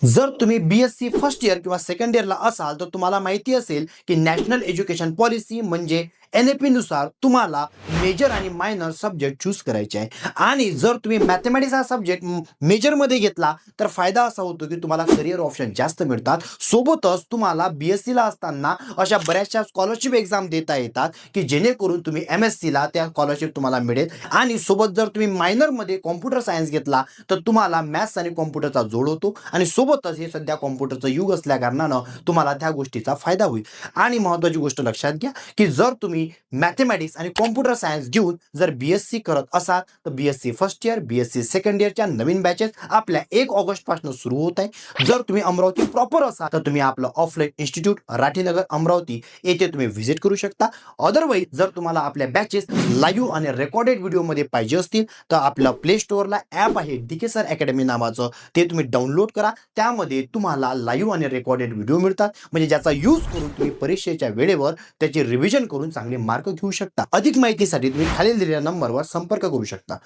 जर तुम्ही BSc first year किंवा सेकंड इयरला असाल तर तुम्हाला माहिती असेल की नॅशनल एज्युकेशन पॉलिसी म्हणजे NAP नुसार तुम्हाला मेजर आणि मायनर सब्जेक्ट चूज करायचे आहे आणि जर तुम्ही मॅथमॅटिक्स हा सब्जेक्ट मेजरमध्ये घेतला तर फायदा असा होतो की तुम्हाला करिअर ऑप्शन जास्त मिळतात. सोबतच तुम्हाला BScला असताना अशा बऱ्याचशा स्कॉलरशिप एक्झाम देता येतात की जेणेकरून तुम्ही MScला त्या स्कॉलरशिप तुम्हाला मिळेल आणि सोबत जर तुम्ही मायनरमध्ये कॉम्प्युटर सायन्स घेतला तर तुम्हाला मॅथ्स आणि कॉम्प्युटरचा जोड होतो आणि सोबतच हे सध्या कॉम्प्युटरचं युग असल्या कारणानं तुम्हाला त्या गोष्टीचा फायदा होईल. आणि महत्त्वाची गोष्ट लक्षात घ्या की जर तुम्ही मॅथमॅटिक्स आणि कॉम्प्युटर सायन्स घेऊन जर BSc करत असाल तर BSc first year BSc second इयरच्या नवीन बॅचेस आपल्या 1 ऑगस्ट पासून सुरू होत आहे. जर तुम्ही अमरावती प्रॉपर असाल तर तुम्ही आपलं ऑफलाईन इन्स्टिट्यूट राठीनगर अमरावती येथे तुम्ही व्हिजिट करू शकता. अदरवाईज जर तुम्हाला आपल्या बॅचेस लाईव्ह आणि रेकॉर्डेड व्हिडिओमध्ये पाहिजे असतील तर आपलं प्ले स्टोअरला ॲप आहे DK सर अकॅडमी नावाचं, ते तुम्ही डाउनलोड करा. त्यामध्ये तुम्हाला लाईव्ह आणि रेकॉर्डेड व्हिडिओ मिळतात म्हणजे ज्याचा यूज करून तुम्ही परीक्षेच्या वेळेवर त्याची रिव्हिजन करून चांगले मार्क घेऊ शकता. अधिक माहितीसाठी तुम्ही खालील दिलेल्या नंबरवर संपर्क करू शकता.